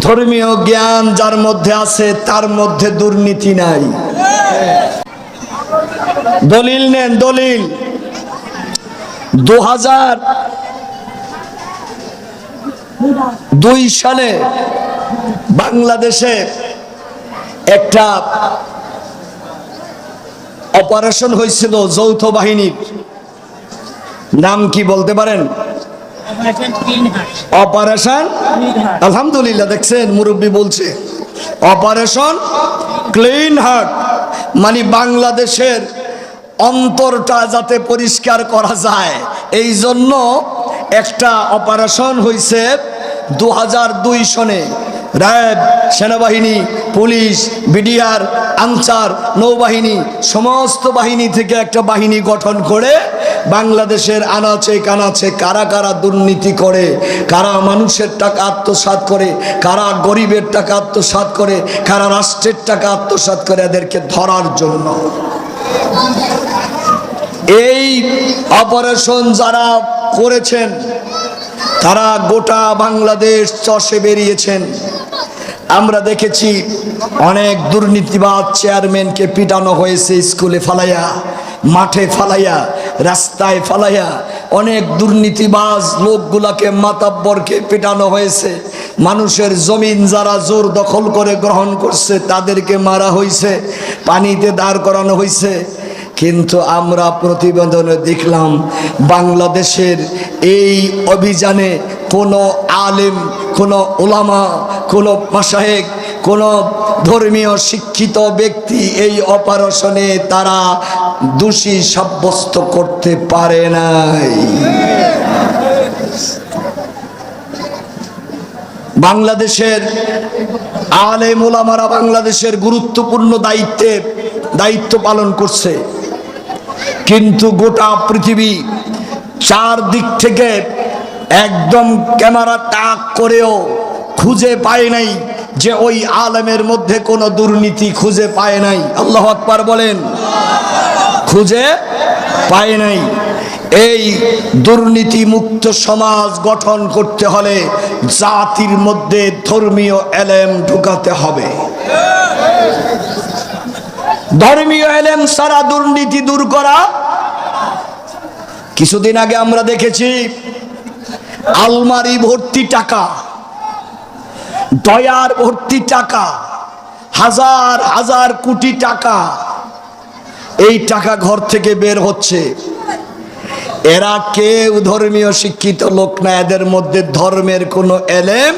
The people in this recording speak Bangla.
ধর্মীয় জ্ঞান যার মধ্যে আছে তার মধ্যে দুর্নীতি নাই। দলিল নেন, দলিল 2002 সালে বাংলাদেশে একটা অপারেশন হয়েছিল যৌথ বাহিনীর, নাম কি বলতে পারেন? অপারেশন, আলহামদুলিল্লাহ, দেখছেন মুরব্বী বলছে অপারেশন ক্লিন হার্ট, মানে বাংলাদেশের অন্তরটা যাতে পরিষ্কার করা যায় এই জন্য একটা অপারেশন হয়েছে 2002 সনে। র্যাব, সেনাবাহিনী, পুলিশ, বিডিআর, আনসার, নৌবাহিনী সমস্ত বাহিনী থেকে একটা বাহিনী গঠন করে বাংলাদেশের আনাচে কানাচে কারা কারা দুর্নীতি করে, কারা মানুষের টাকা আত্মসাৎ করে, কারা গরিবের টাকা আত্মসাৎ করে, কারা রাষ্ট্রের টাকা আত্মসাৎ করে, এদেরকে ধরার জন্য এই অপারেশন যারা করেছেন তারা গোটা বাংলাদেশ চষে বেরিয়েছেন। আমরা দেখেছি অনেক দুর্নীতিবাজ চেয়ারম্যানকে পিটানো হয়েছে, স্কুলে ফালাইয়া, মাঠে ফালাইয়া, রাস্তায় ফালাইয়া। অনেক দুর্নীতিবাজ লোকগুলাকে, মাতাব্বরকে পিটানো হয়েছে। মানুষের জমিন যারা জোর দখল করে গ্রহণ করছে তাদেরকে মারা হয়েছে, পানিতে দাঁড় করানো হয়েছে। কিন্তু আমরা প্রতিবেদনে দেখলাম বাংলাদেশের এই অভিযানে কোনো আলেম, কোনো ওলামা, কোনো মাশায়েখ, কোনো ধর্মীয় শিক্ষিত ব্যক্তি এই অপারেশনে তারা দোষী সাব্যস্ত করতে পারে নাই। বাংলাদেশের আলেম ওলামারা বাংলাদেশের গুরুত্বপূর্ণ দায়িত্ব পালন করছে, কিন্তু গোটা পৃথিবী চারদিক থেকে একদম ক্যামেরা টাক করেও খুঁজে পায় নাই যে ওই আলেমের মধ্যে কোনো দুর্নীতি খুঁজে পায় নাই। আল্লাহু আকবার বলেন, খুঁজে পায় নাই। এই দুর্নীতি মুক্ত সমাজ গঠন করতে হলে জাতির মধ্যে ধর্মীয় এলেম ঢুকাতে হবে। ধর্মীয় এলেম সারা দুর্নীতি দূর করা। কিছুদিন আগে আমরা দেখেছি আলমারি ভর্তি টাকা, ডয়ার ভর্তি টাকা, হাজার হাজার কোটি টাকা, এই টাকা ঘর থেকে বের হচ্ছে। এরা কেউ ধর্মীয় শিক্ষিত লোক না, এদের মধ্যে ধর্মের কোনো এলেম